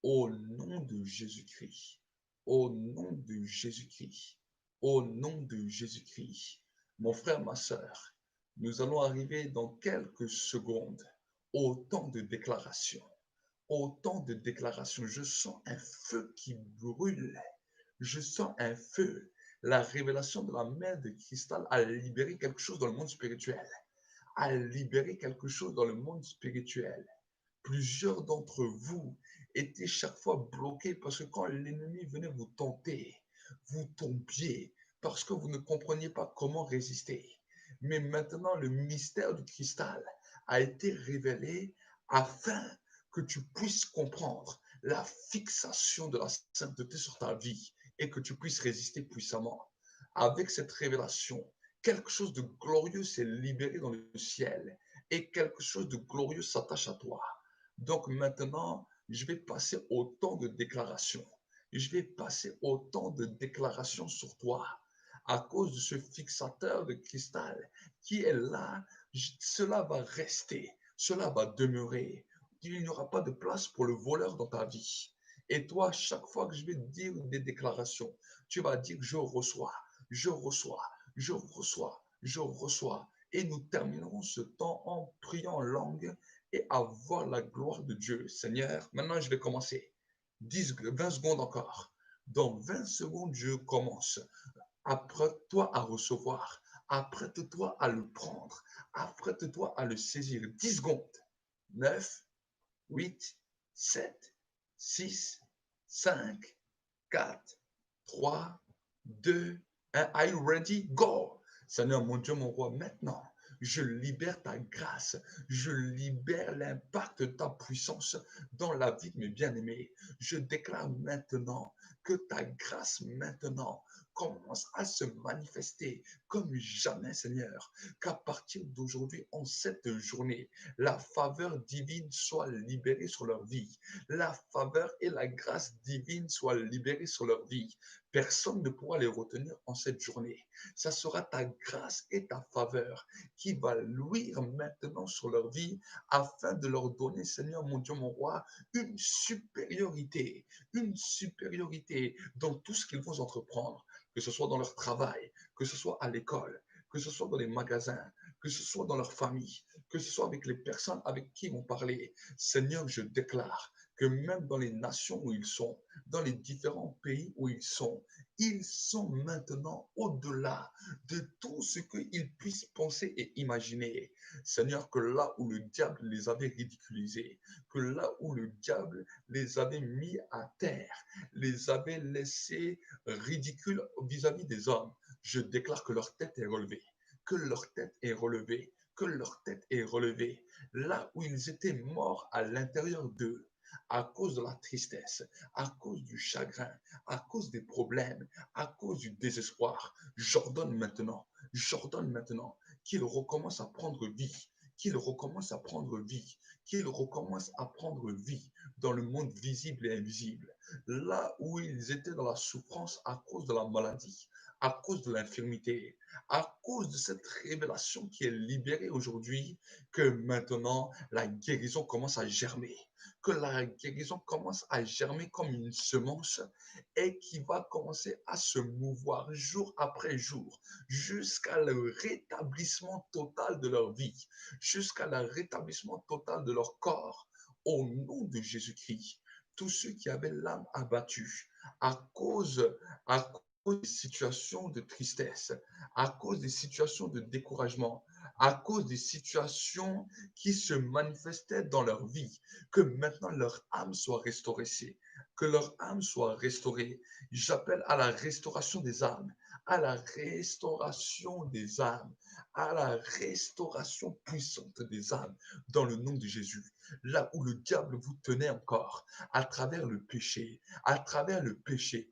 au nom de Jésus-Christ, au nom de Jésus-Christ, au nom de Jésus-Christ. Mon frère, ma sœur, nous allons arriver dans quelques secondes au temps de déclaration. Au temps de déclaration, je sens un feu qui brûle. Je sens un feu. La révélation de la mer de cristal a libéré quelque chose dans le monde spirituel. A libéré quelque chose dans le monde spirituel. Plusieurs d'entre vous étaient chaque fois bloqués parce que quand l'ennemi venait vous tenter, vous tombiez parce que vous ne compreniez pas comment résister. Mais maintenant, le mystère du cristal a été révélé afin que tu puisses comprendre la fixation de la sainteté sur ta vie et que tu puisses résister puissamment. Avec cette révélation, quelque chose de glorieux s'est libéré dans le ciel et quelque chose de glorieux s'attache à toi. Donc maintenant, je vais passer au temps de déclaration. Je vais passer au temps de déclaration sur toi à cause de ce fixateur de cristal qui est là, cela va rester, cela va demeurer. Il n'y aura pas de place pour le voleur dans ta vie. Et toi, chaque fois que je vais te dire des déclarations, tu vas dire je reçois, je reçois, je reçois, je reçois. Et nous terminerons ce temps en priant en langue et à voir la gloire de Dieu. Seigneur, maintenant je vais commencer. 20 secondes encore. Dans 20 secondes, je commence. Apprête-toi à recevoir. Apprête-toi à le prendre. Apprête-toi à le saisir. 10 secondes. 9, 8, 7, 6, 5, 4, 3, 2, 1. Are you ready? Go! Seigneur, mon Dieu, mon roi, maintenant, je libère ta grâce, je libère l'impact de ta puissance dans la vie de mes bien-aimés. Je déclare maintenant que ta grâce maintenant commence à se manifester comme jamais, Seigneur, qu'à partir d'aujourd'hui, en cette journée, la faveur divine soit libérée sur leur vie. La faveur et la grâce divine soient libérées sur leur vie. Personne ne pourra les retenir en cette journée. Ça sera ta grâce et ta faveur qui va luire maintenant sur leur vie afin de leur donner, Seigneur mon Dieu, mon roi, une supériorité dans tout ce qu'ils vont entreprendre, que ce soit dans leur travail, que ce soit à l'école, que ce soit dans les magasins, que ce soit dans leur famille, que ce soit avec les personnes avec qui ils vont parler. Seigneur, je déclare que même dans les nations où ils sont, dans les différents pays où ils sont maintenant au-delà de tout ce qu'ils puissent penser et imaginer. Seigneur, que là où le diable les avait ridiculisés, que là où le diable les avait mis à terre, les avait laissés ridicules vis-à-vis des hommes, je déclare que leur tête est relevée, que leur tête est relevée, que leur tête est relevée. Là où ils étaient morts à l'intérieur d'eux, à cause de la tristesse, à cause du chagrin, à cause des problèmes, à cause du désespoir, j'ordonne maintenant qu'ils recommencent à prendre vie, qu'ils recommencent à prendre vie, qu'ils recommencent à prendre vie dans le monde visible et invisible. Là où ils étaient dans la souffrance à cause de la maladie, à cause de l'infirmité, à cause de cette révélation qui est libérée aujourd'hui, que maintenant la guérison commence à germer, que la guérison commence à germer comme une semence et qui va commencer à se mouvoir jour après jour jusqu'à le rétablissement total de leur vie, jusqu'à le rétablissement total de leur corps au nom de Jésus-Christ. Tous ceux qui avaient l'âme abattue à cause, à cause des situations de tristesse, à cause des situations de découragement, à cause des situations qui se manifestaient dans leur vie, que maintenant leur âme soit restaurée, que leur âme soit restaurée. J'appelle à la restauration des âmes, à la restauration des âmes, à la restauration puissante des âmes dans le nom de Jésus. Là où le diable vous tenait encore, à travers le péché,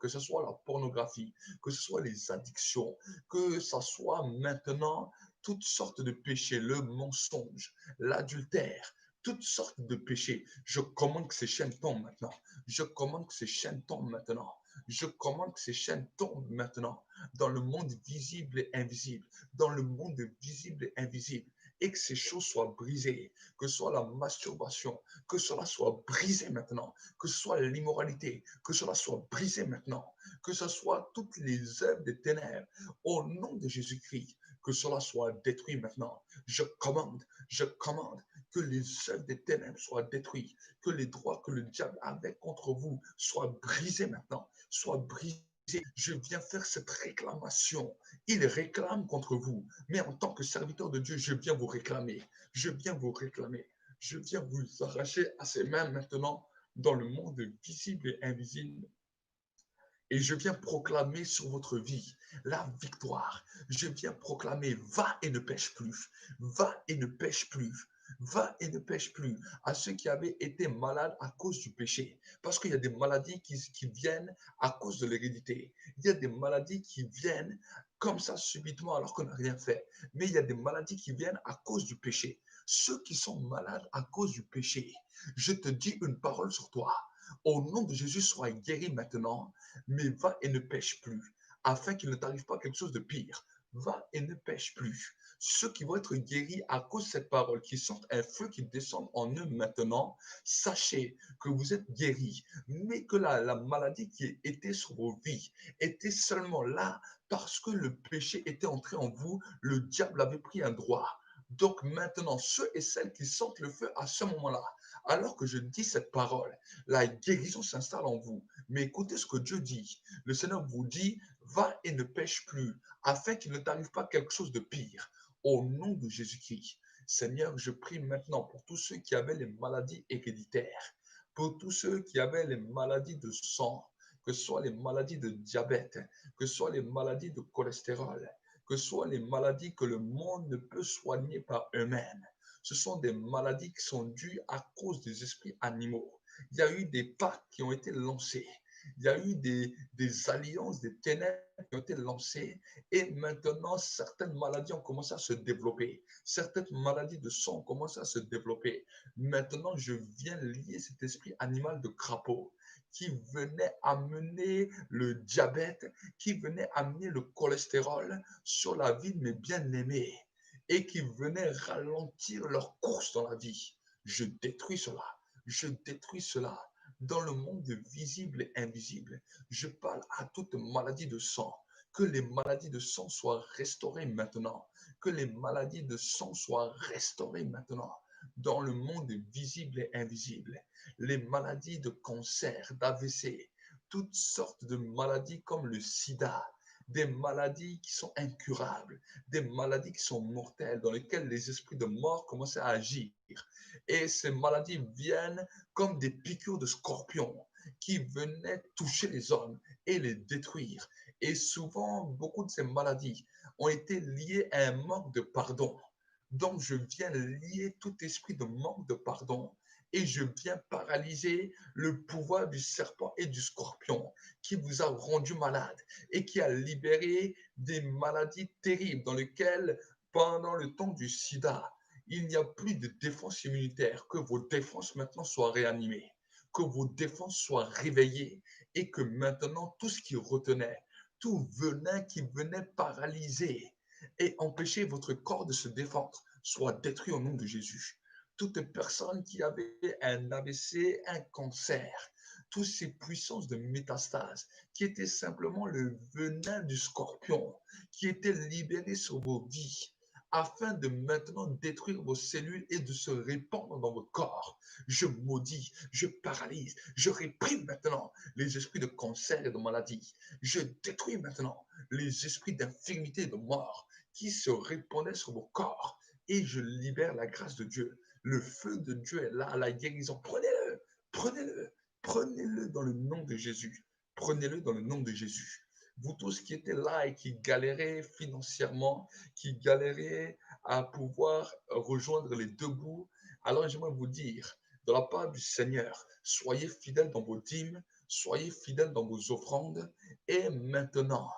que ce soit la pornographie, que ce soit les addictions, que ce soit maintenant toutes sortes de péchés, le mensonge, l'adultère, toutes sortes de péchés. Je commande que ces chaînes tombent maintenant. Je commande que ces chaînes tombent maintenant. Je commande que ces chaînes tombent maintenant dans le monde visible et invisible, dans le monde visible et invisible, et que ces choses soient brisées, que ce soit la masturbation, que cela soit brisé maintenant, que ce soit l'immoralité, que cela soit brisé maintenant, que ce soit toutes les œuvres des ténèbres, au nom de Jésus-Christ, que cela soit détruit maintenant. Je commande que les œuvres des ténèbres soient détruites, que les droits que le diable avait contre vous soient brisés maintenant, soient brisés. Je viens faire cette réclamation. Il réclame contre vous, mais en tant que serviteur de Dieu, je viens vous réclamer. Je viens vous réclamer. Je viens vous arracher à ses mains maintenant dans le monde visible et invisible. Et je viens proclamer sur votre vie la victoire. Je viens proclamer, va et ne pêche plus. Va et ne pêche plus. Va et ne pêche plus à ceux qui avaient été malades à cause du péché. Parce qu'il y a des maladies qui viennent à cause de l'hérédité. Il y a des maladies qui viennent comme ça subitement alors qu'on n'a rien fait. Mais il y a des maladies qui viennent à cause du péché. Ceux qui sont malades à cause du péché, je te dis une parole sur toi. Au nom de Jésus, sois guéri maintenant, mais va et ne pêche plus. afin qu'il ne t'arrive pas quelque chose de pire. Va et ne pêche plus. Ceux qui vont être guéris à cause de cette parole, qui sentent un feu qui descend en eux maintenant, sachez que vous êtes guéris, mais que la maladie qui était sur vos vies était seulement là parce que le péché était entré en vous, le diable avait pris un droit. Donc maintenant, ceux et celles qui sentent le feu à ce moment-là, alors que je dis cette parole, la guérison s'installe en vous. Mais écoutez ce que Dieu dit. Le Seigneur vous dit, va et ne pêche plus, afin qu'il ne t'arrive pas quelque chose de pire. Au nom de Jésus-Christ, Seigneur, je prie maintenant pour tous ceux qui avaient les maladies héréditaires, pour tous ceux qui avaient les maladies de sang, que ce soit les maladies de diabète, que ce soit les maladies de cholestérol, que ce soit les maladies que le monde ne peut soigner par eux-mêmes. Ce sont des maladies qui sont dues à cause des esprits animaux. Il y a eu des pactes qui ont été lancés. Il y a eu des alliances, des ténèbres qui ont été lancées et maintenant certaines maladies ont commencé à se développer. Certaines maladies de sang ont commencé à se développer. Maintenant, je viens lier cet esprit animal de crapaud qui venait amener le diabète, qui venait amener le cholestérol sur la vie de mes bien-aimés et qui venait ralentir leur course dans la vie. Je détruis cela. Je détruis cela dans le monde visible et invisible. Je parle à toute maladie de sang. Que les maladies de sang soient restaurées maintenant. Que les maladies de sang soient restaurées maintenant dans le monde visible et invisible. Les maladies de cancer, d'AVC, toutes sortes de maladies comme le sida, des maladies qui sont incurables, des maladies qui sont mortelles, dans lesquelles les esprits de mort commencent à agir. Et ces maladies viennent comme des piqûres de scorpions qui venaient toucher les hommes et les détruire. Et souvent, beaucoup de ces maladies ont été liées à un manque de pardon. Donc, je viens lier tout esprit de manque de pardon et je viens paralyser le pouvoir du serpent et du scorpion qui vous a rendu malade et qui a libéré des maladies terribles dans lesquelles, pendant le temps du sida, il n'y a plus de défense immunitaire, que vos défenses maintenant soient réanimées, que vos défenses soient réveillées et que maintenant tout ce qui retenait, tout venin qui venait paralyser et empêcher votre corps de se défendre soit détruit au nom de Jésus. Toute personne qui avait un AVC, un cancer, toutes ces puissances de métastase qui étaient simplement le venin du scorpion qui était libéré sur vos vies afin de maintenant détruire vos cellules et de se répandre dans votre corps. Je maudis, je paralyse, je réprime maintenant les esprits de cancer et de maladie. Je détruis maintenant les esprits d'infirmité et de mort qui se répandaient sur vos corps et je libère la grâce de Dieu. Le feu de Dieu est là à la guérison. Prenez-le, prenez-le, prenez-le dans le nom de Jésus. Prenez-le dans le nom de Jésus. Vous tous qui étaient là et qui galéraient financièrement, qui galéraient à pouvoir rejoindre les deux bouts, alors j'aimerais vous dire, de la part du Seigneur, soyez fidèles dans vos dîmes, soyez fidèles dans vos offrandes, et maintenant,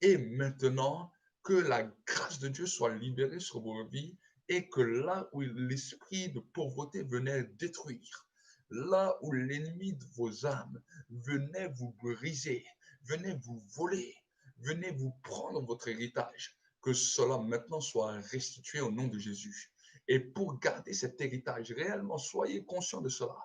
et maintenant, que la grâce de Dieu soit libérée sur vos vies et que là où l'esprit de pauvreté venait détruire, là où l'ennemi de vos âmes venait vous briser, venait vous voler, venez vous prendre votre héritage, que cela maintenant soit restitué au nom de Jésus. Et pour garder cet héritage réellement, soyez conscient de cela.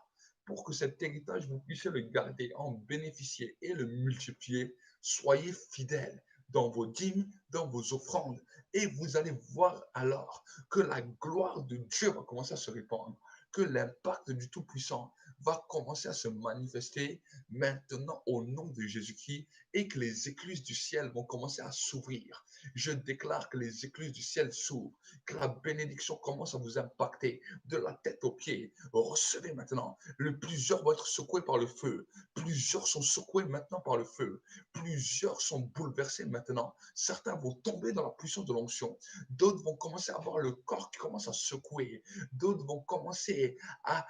Pour que cet héritage, vous puissiez le garder, en bénéficier et le multiplier, soyez fidèles dans vos dîmes, dans vos offrandes. Et vous allez voir alors que la gloire de Dieu va commencer à se répandre, que l'impact du Tout-Puissant va commencer à se manifester maintenant au nom de Jésus-Christ et que les écluses du ciel vont commencer à s'ouvrir. Je déclare que les écluses du ciel s'ouvrent, que la bénédiction commence à vous impacter de la tête aux pieds. Recevez maintenant. Plusieurs vont être secoués par le feu. Plusieurs sont secoués maintenant par le feu. Plusieurs sont bouleversés maintenant. Certains vont tomber dans la puissance de l'onction. D'autres vont commencer à avoir le corps qui commence à secouer. D'autres vont commencer à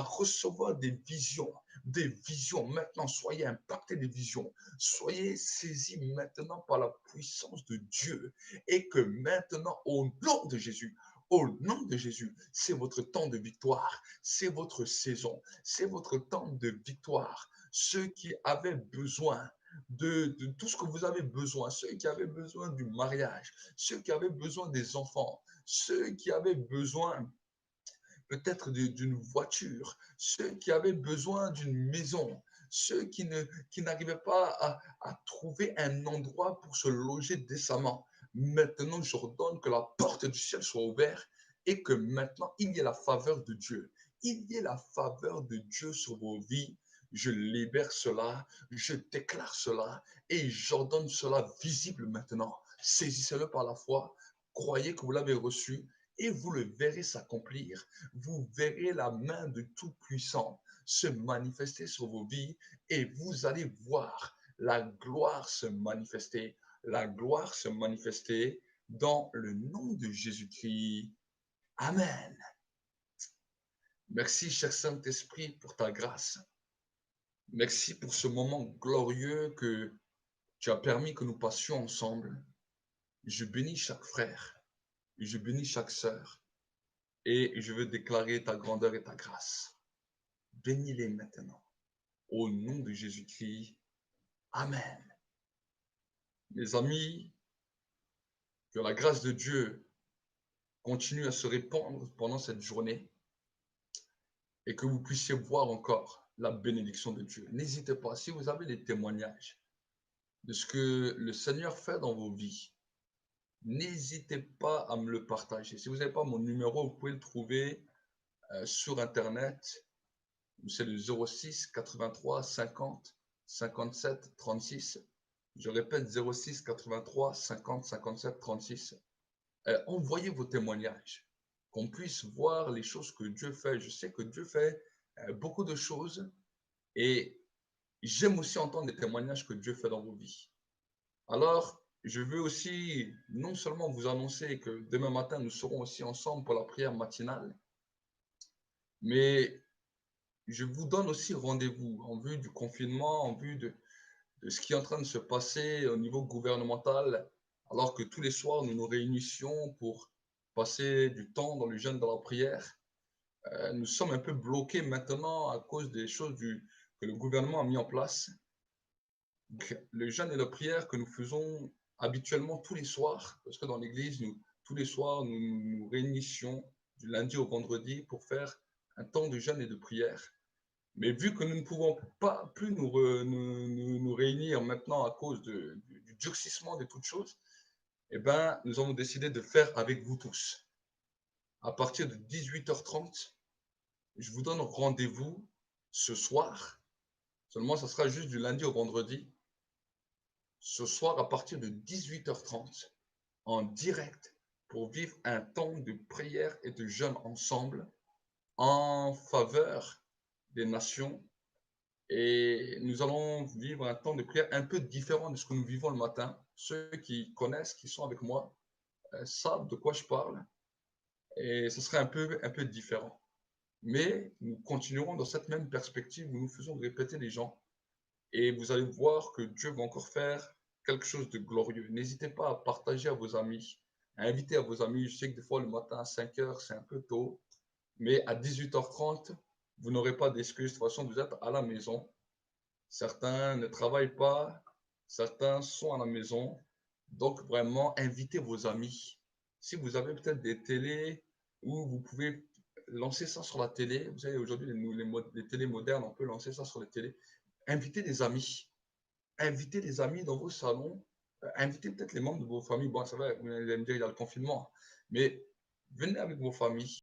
recevoir des visions. Des visions maintenant. Soyez impactés des visions. Soyez saisis maintenant par la puissance de Dieu et que maintenant, au nom de Jésus, au nom de Jésus, c'est votre temps de victoire, c'est votre saison, c'est votre temps de victoire. Ceux qui avaient besoin de tout ce que vous avez besoin, ceux qui avaient besoin du mariage, ceux qui avaient besoin des enfants, ceux qui avaient besoin peut-être d'une voiture, ceux qui avaient besoin d'une maison, ceux qui n'arrivaient pas à trouver un endroit pour se loger décemment. Maintenant, j'ordonne que la porte du ciel soit ouverte et que maintenant, il y ait la faveur de Dieu. Il y ait la faveur de Dieu sur vos vies. Je libère cela, je déclare cela et j'ordonne cela visible maintenant. Saisissez-le par la foi, croyez que vous l'avez reçu et vous le verrez s'accomplir. Vous verrez la main de Tout-Puissant se manifester sur vos vies et vous allez voir la gloire se manifester. La gloire se manifester dans le nom de Jésus-Christ. Amen. Merci, cher Saint-Esprit, pour ta grâce. Merci pour ce moment glorieux que tu as permis que nous passions ensemble. Je bénis chaque frère, je bénis chaque sœur et je veux déclarer ta grandeur et ta grâce. Bénis-les maintenant. Au nom de Jésus-Christ. Amen. Mes amis, que la grâce de Dieu continue à se répandre pendant cette journée et que vous puissiez voir encore la bénédiction de Dieu. N'hésitez pas, si vous avez des témoignages de ce que le Seigneur fait dans vos vies, n'hésitez pas à me le partager. Si vous n'avez pas mon numéro, vous pouvez le trouver sur Internet. C'est le 06 83 50 57 36. Je répète, 06 83 50 57 36. Envoyez vos témoignages, qu'on puisse voir les choses que Dieu fait. Je sais que Dieu fait beaucoup de choses et j'aime aussi entendre les témoignages que Dieu fait dans vos vies. Alors, je veux aussi non seulement vous annoncer que demain matin, nous serons aussi ensemble pour la prière matinale, mais je vous donne aussi rendez-vous en vue du confinement, en vue de ce qui est en train de se passer au niveau gouvernemental, alors que tous les soirs, nous nous réunissions pour passer du temps dans le jeûne, dans la prière. Nous sommes un peu bloqués maintenant à cause des choses que le gouvernement a mis en place. Donc, le jeûne et la prière que nous faisons habituellement tous les soirs, parce que dans l'église, tous les soirs, nous nous réunissions du lundi au vendredi pour faire un temps de jeûne et de prière. Mais vu que nous ne pouvons pas plus nous réunir maintenant à cause du durcissement de toutes choses, eh ben, nous avons décidé de faire avec vous tous. À partir de 18h30, je vous donne rendez-vous ce soir. Seulement, ça sera juste du lundi au vendredi. Ce soir, à partir de 18h30, en direct, pour vivre un temps de prière et de jeûne ensemble en faveur des nations. Et nous allons vivre un temps de prière un peu différent de ce que nous vivons le matin. Ceux qui connaissent, qui sont avec moi, savent de quoi je parle. Et ce serait un peu différent. Mais nous continuerons dans cette même perspective où nous faisons répéter les gens. Et vous allez voir que Dieu va encore faire quelque chose de glorieux. N'hésitez pas à partager à vos amis, à inviter à vos amis. Je sais que des fois, le matin à 5 heures, c'est un peu tôt. Mais à 18h30, vous n'aurez pas d'excuses. De toute façon, vous êtes à la maison. Certains ne travaillent pas, certains sont à la maison. Donc, vraiment, invitez vos amis. Si vous avez peut-être des télés où vous pouvez lancer ça sur la télé, vous savez, aujourd'hui, les télés modernes, on peut lancer ça sur les télés. Invitez des amis. Invitez des amis dans vos salons. Invitez peut-être les membres de vos familles. Bon, ça va, vous allez me dire, il y a le confinement. Mais venez avec vos familles.